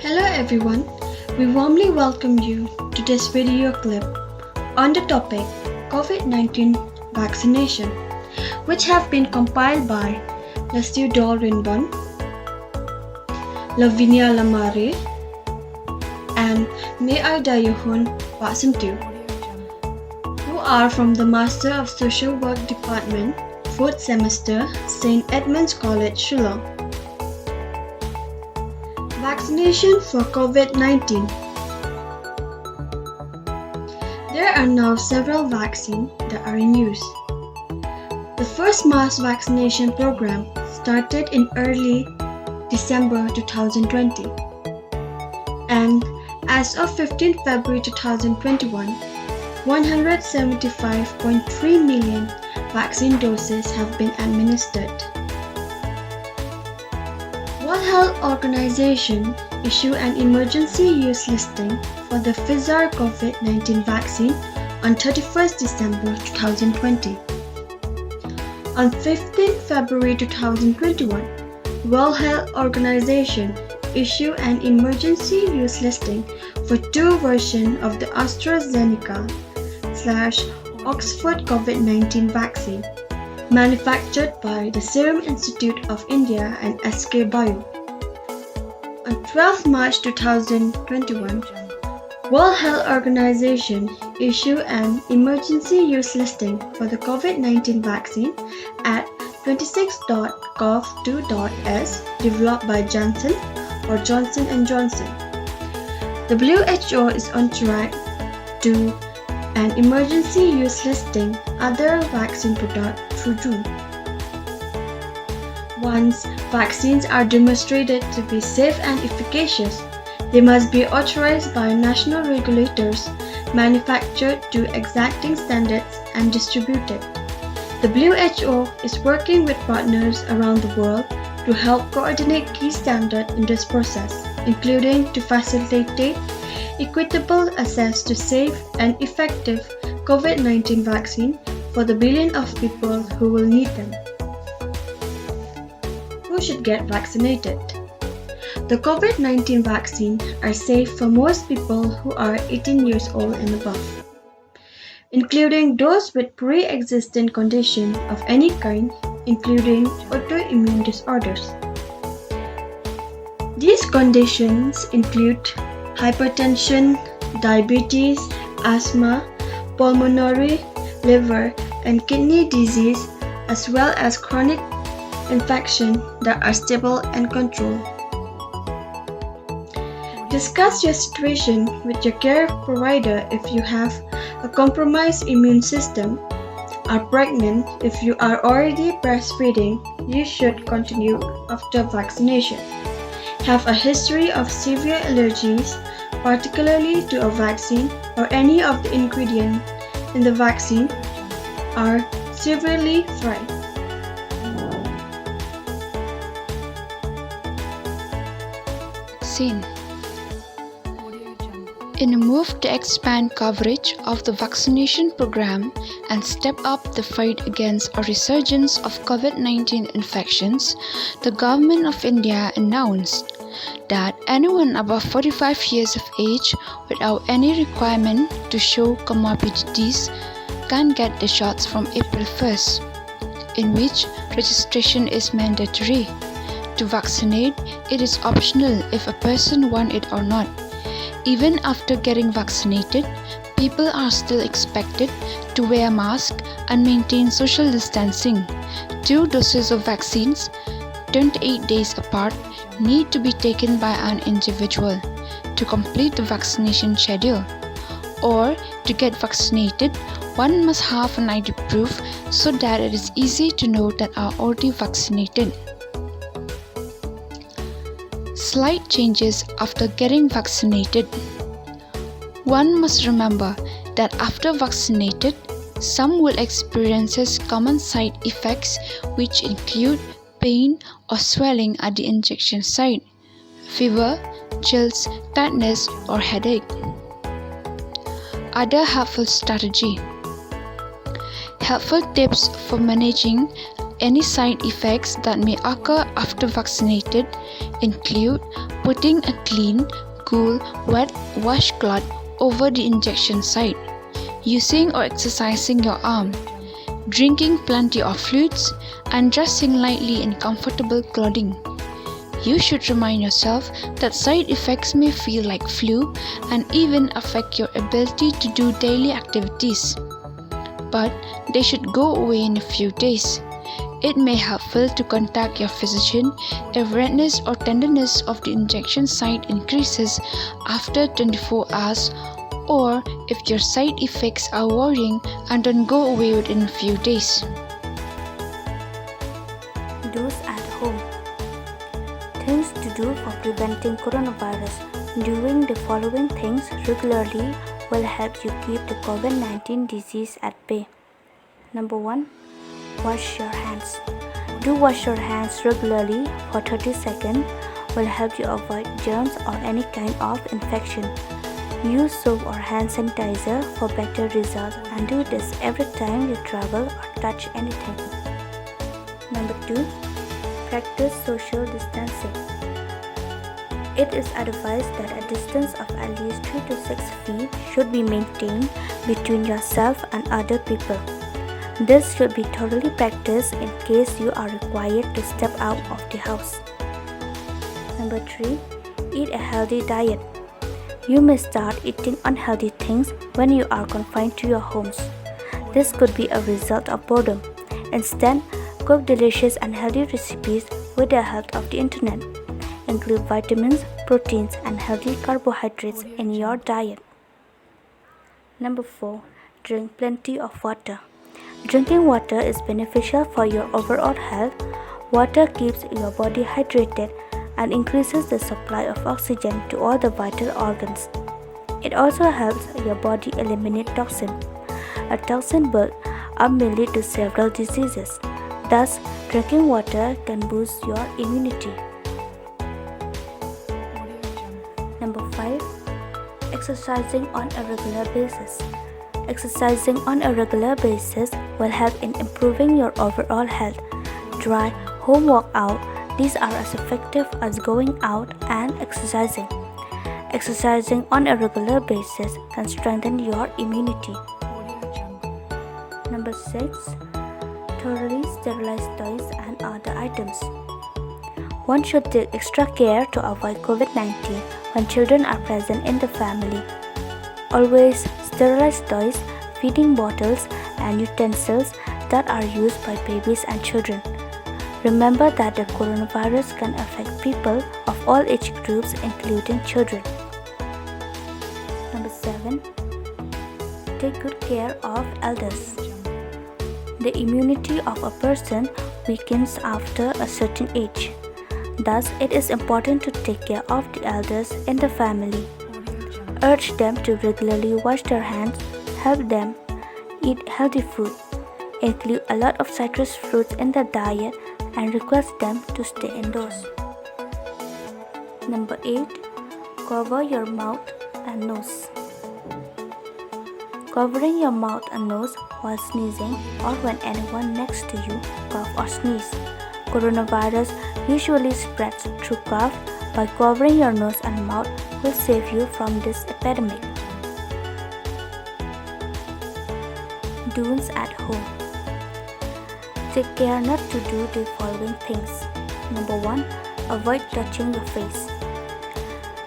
Hello everyone, we warmly welcome you to this video clip on the topic COVID-19 vaccination, which have been compiled by Lestudio Rinbon, Lavinia Lamare, and May Dayuhun Wasantu, who are from the Master of Social Work Department, 4th semester, St. Edmund's College, Shillong. Vaccination for COVID-19. There are now several vaccines that are in use. The first mass vaccination program started in early December 2020, and as of 15 February 2021, 175.3 million vaccine doses have been administered. World Health Organization issued an emergency use listing for the Pfizer COVID-19 vaccine on 31st December 2020. On 15 February 2021, World Health Organization issued an emergency use listing for two versions of the AstraZeneca/Oxford COVID-19 vaccine, manufactured by the Serum Institute of India and SK Bio. On 12 March 2021, World Health Organization issued an emergency use listing for the COVID-19 vaccine at 26.gov2.s developed by Johnson & Johnson. WHO is on track to an emergency use listing other vaccine products through June. Once vaccines are demonstrated to be safe and efficacious, they must be authorized by national regulators, manufactured to exacting standards, and distributed. The WHO is working with partners around the world to help coordinate key standards in this process, including to facilitate equitable access to safe and effective COVID-19 vaccine for the billion of people who will need them. Who should get vaccinated? The COVID-19 vaccine are safe for most people who are 18 years old and above, including those with pre-existing condition of any kind, including autoimmune disorders. These conditions include hypertension, diabetes, asthma, pulmonary, liver, and kidney disease, as well as chronic infection that are stable and controlled. Discuss your situation with your care provider if you have a compromised immune system, are pregnant. If you are already breastfeeding, you should continue after vaccination. Have a history of severe allergies, particularly to a vaccine or any of the ingredients in the vaccine, are severely fried. Scene. In a move to expand coverage of the vaccination program and step up the fight against a resurgence of COVID-19 infections, the Government of India announced that anyone above 45 years of age without any requirement to show comorbidities can get the shots from April 1st, in which registration is mandatory. To vaccinate, it is optional if a person wants it or not. Even after getting vaccinated, people are still expected to wear a mask and maintain social distancing. 2 doses of vaccines, 28 days apart, need to be taken by an individual to complete the vaccination schedule. Or to get vaccinated, one must have an ID proof so that it is easy to know that are already vaccinated. Slight changes after getting vaccinated. One must remember that after vaccinated, some will experience common side effects which include pain or swelling at the injection site, fever, chills, tiredness, or headache. Other helpful strategy. Helpful tips for managing Any side effects that may occur after vaccinated include putting a clean, cool, wet washcloth over the injection site, using or exercising your arm, drinking plenty of fluids, and dressing lightly in comfortable clothing. You should remind yourself that side effects may feel like flu and even affect your ability to do daily activities. But they should go away in a few days. It may be helpful to contact your physician if redness or tenderness of the injection site increases after 24 hours or if your side effects are worrying and don't go away within a few days. Do's at home. Things to do for preventing coronavirus. Doing the following things regularly will help you keep the COVID-19 disease at bay. Number 1. Wash your hands. Do wash your hands regularly for 30 seconds will help you avoid germs or any kind of infection. Use soap or hand sanitizer for better results and do this every time you travel or touch anything. Number 2. Practice social distancing. It is advised that a distance of at least 3 to 6 feet should be maintained between yourself and other people. This should be thoroughly practiced in case you are required to step out of the house. Number 3. Eat a healthy diet. You may start eating unhealthy things when you are confined to your homes. This could be a result of boredom. Instead, cook delicious and healthy recipes with the help of the internet. Include vitamins, proteins, and healthy carbohydrates in your diet. Number 4. Drink plenty of water. Drinking water is beneficial for your overall health. Water keeps your body hydrated and increases the supply of oxygen to all the vital organs. It also helps your body eliminate toxins. A toxin build-up may lead to several diseases. Thus, drinking water can boost your immunity. Number 5. Exercising on a regular basis. Exercising on a regular basis will help in improving your overall health. Try home workout. These are as effective as going out and exercising. Exercising on a regular basis can strengthen your immunity. Number 6. Thoroughly sterilize toys and other items. One should take extra care to avoid COVID-19 when children are present in the family. Always sterilize toys, feeding bottles, and utensils that are used by babies and children. Remember that the coronavirus can affect people of all age groups, including children. Number 7. Take good care of elders. The immunity of a person weakens after a certain age. Thus, it is important to take care of the elders in the family. Urge them to regularly wash their hands, help them eat healthy food, include a lot of citrus fruits in their diet, and request them to stay indoors. Number 8. Cover your mouth and nose. Covering your mouth and nose while sneezing or when anyone next to you cough or sneeze. Coronavirus usually spreads through cough. By covering your nose and mouth will save you from this epidemic. Do's at home. Take care not to do the following things. Number 1. Avoid touching your face.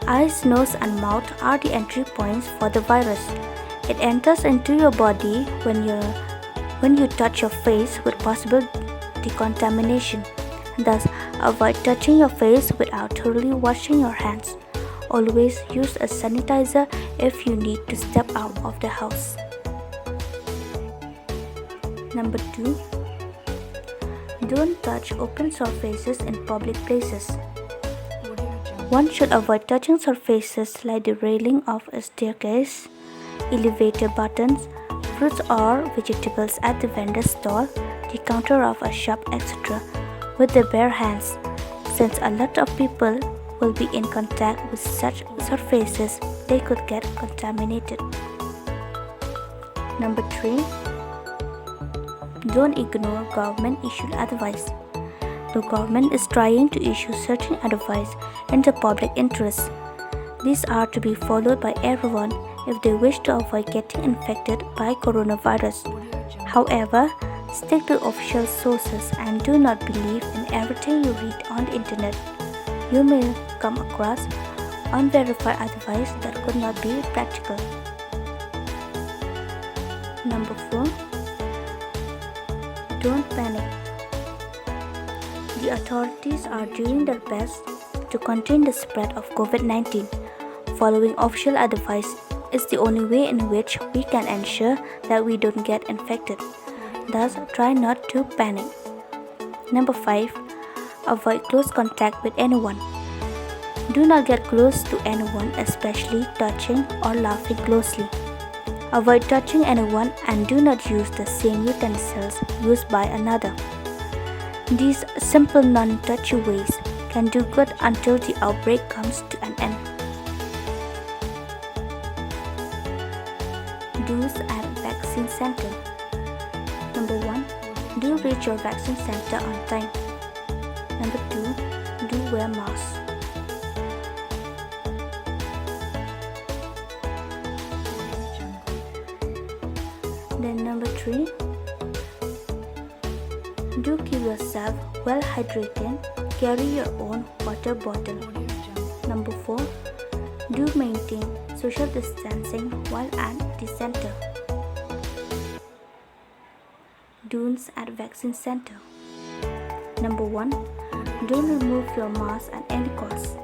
Eyes, nose, and mouth are the entry points for the virus. It enters into your body when you touch your face with possible decontamination. Thus, avoid touching your face without thoroughly washing your hands. Always use a sanitizer if you need to step out of the house. Number 2. Don't touch open surfaces in public places. One should avoid touching surfaces like the railing of a staircase, elevator buttons, fruits or vegetables at the vendor stall, the counter of a shop, etc. with their bare hands, since a lot of people will be in contact with such surfaces, they could get contaminated. Number 3. Don't ignore government issued advice. The government is trying to issue certain advice in the public interest. These are to be followed by everyone if they wish to avoid getting infected by coronavirus. However, stick to official sources and do not believe in everything you read on the internet. You may come across unverified advice that could not be practical. Number 4. Don't panic. The authorities are doing their best to contain the spread of COVID-19. Following official advice is the only way in which we can ensure that we don't get infected. Thus, try not to panic. Number 5. Avoid close contact with anyone. Do not get close to anyone, especially touching or laughing closely. Avoid touching anyone and do not use the same utensils used by another. These simple non-touchy ways can do good until the outbreak comes to an end. Do's at vaccine center. Number 1. Do reach your vaccine center on time. Number 2. Do wear masks. Then number 3. Do keep yourself well hydrated. Carry your own water bottle. Number 4. Do maintain social distancing while at the center. Do's at vaccine center. Number 1. Don't remove your mask at any cost.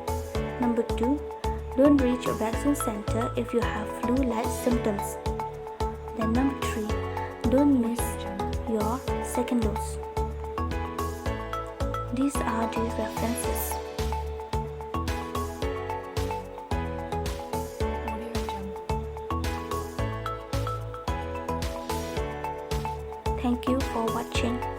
Number 2. Don't reach a vaccine center if you have flu-like symptoms. Then number 3. Don't miss your second dose. These are the references. Thank you for watching.